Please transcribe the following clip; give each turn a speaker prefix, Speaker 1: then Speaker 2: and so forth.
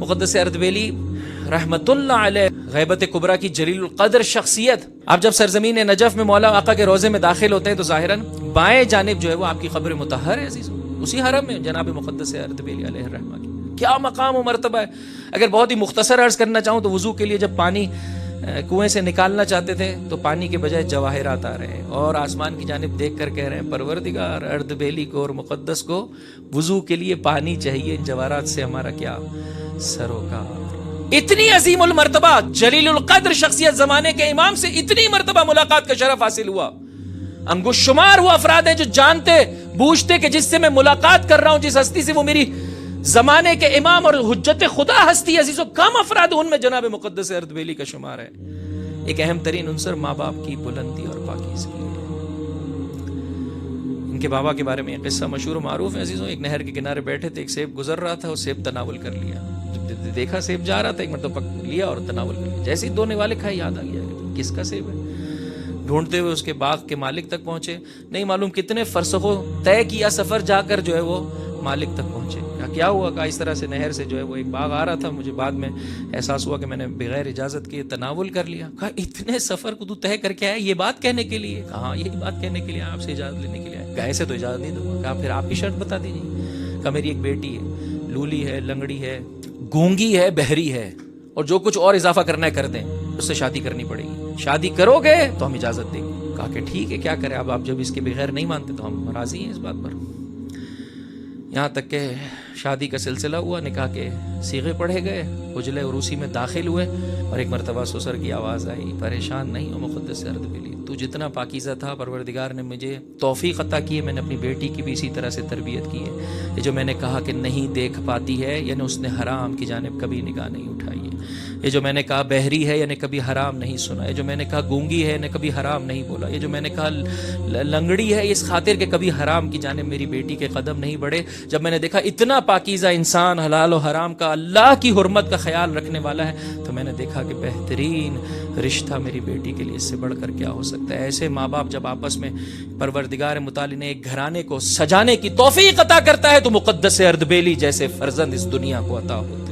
Speaker 1: मुक़द्दस अर्दबेली रहमतुल्लाह अलैह गैबत कुबरा की जलीलुल क़द्र शख्सियत। आप जब सरजमीन नजफ में मौला आका के रोज़े में दाखिल होते हैं तो ज़ाहिरन बाएं जानिब जो है वो आपकी क़ब्र मुतहर है अज़ीज़ों, उसी हरम में जनाब मुक़द्दस अर्दबेली अलैहि रहमा की क्या मकाम व मर्तबा है। अगर बहुत ही मुख्तसर अर्ज़ करना चाहूँ तो वज़ू के लिए जब पानी कुएं से निकालना चाहते थे तो पानी के बजाय जवाहिरात आ रहे हैं और आसमान की जानिब देख कर कह रहे हैं परवरदिगार अर्दबेली को और मुक़द्दस को वज़ू के लिए पानी चाहिए, इन जवाहरात से हमारा क्या सरोकार। इतनी अजीमुल मर्तबा जलीलुल क़द्र शख्सियत ज़माने के इमाम से इतनी मर्तबा मुलाकात का शरफ हासिल हुआ। अंगुशुमार वो अफराद हैं जो जानते बूझते कि जिससे मैं मुलाकात कर रहा हूं, जिस हस्ती से, वो मेरी जमाने के इमाम और हुज्जत खुदा हस्ती अजीजों, कम अफराद उनमें जनाब मुक़द्दस अर्दबेली का शुमार है। एक अहम तरीन उनसर माँ बाप की बुलंदी और पाकीज़गी है। इनके बाबा के बारे में एक किस्सा मशहूर मारूफ है अजीजों। एक नहर के किनारे बैठे थे, एक सेब गुजर रहा था, वो सेब तनावुल कर लिया। जब देखा सेब जा रहा था, एक मतलब पक लिया और तनावुल कर लिया। जैसे ही धोने वाले खाए याद आ गया किसका सेब है। ढूंढते हुए उसके बाग के मालिक तक पहुंचे, नहीं मालूम कितने फरसखों तय किया सफर जाकर जो है वो मालिक तक पहुंचे। क्या हुआ? कहा इस तरह से नहर से जो है वो एक बाग आ रहा था, मुझे बाद में एहसास हुआ कि मैंने बगैर इजाजत के तनावुल कर लिया। कहा इतने सफर को तू तय करके आया ये बात कहने के लिए? कहा यही बात कहने के लिए, आपसे इजाजत लेने के लिए आया। कहा ऐसे तो इजाजत नहीं दूंगा। कहा फिर आपकी शर्त बता दीजिए। कहा मेरी एक बेटी है, लूली है, लंगड़ी है, गूंगी है, बहरी है, और जो कुछ और इजाफा करना है कर दें, उससे शादी करनी पड़ेगी। शादी करोगे तो हम इजाजत देंगे। कहा कि ठीक है, क्या करें अब, आप जब इसके बगैर नहीं मानते तो हम राजी हैं इस बात पर। यहाँ तक के शादी का सिलसिला हुआ, निकाह के सीगे पढ़े गए, उजले उरूसी में दाखिल हुए, और एक मरतबा ससुर की आवाज़ आई, परेशान नहीं हो मुक़द्दस अर्दबेली, तू जितना पाकीज़ा था परवरदिगार ने मुझे तौफीक अता की है, मैंने अपनी बेटी की भी इसी तरह से तरबियत की है। ये जो मैंने कहा कि नहीं देख पाती है, यानी उसने हराम की जानिब कभी निगाह नहीं उठाई है। ये जो मैंने कहा बहरी है, यानी कभी हराम नहीं सुना। ये जो मैंने कहा गूंगी है, यानी कभी हराम नहीं बोला। ये जो मैंने कहा लंगड़ी है, इस खातिर के कभी हराम की जानिब मेरी बेटी के कदम नहीं बढ़े। जब मैंने देखा इतना पाकीज़ा इंसान हलाल और हराम का, अल्लाह की हुर्मत का ख्याल रखने वाला है, तो मैंने देखा कि बेहतरीन रिश्ता मेरी बेटी के लिए इससे बढ़कर क्या हो सकता है। ऐसे माँ बाप जब आपस में परवरदिगार मुताली ने एक घराने को सजाने की तौफीक अता करता है तो मुक़द्दस अर्दबेली जैसे फर्जंद इस दुनिया को अता होता है।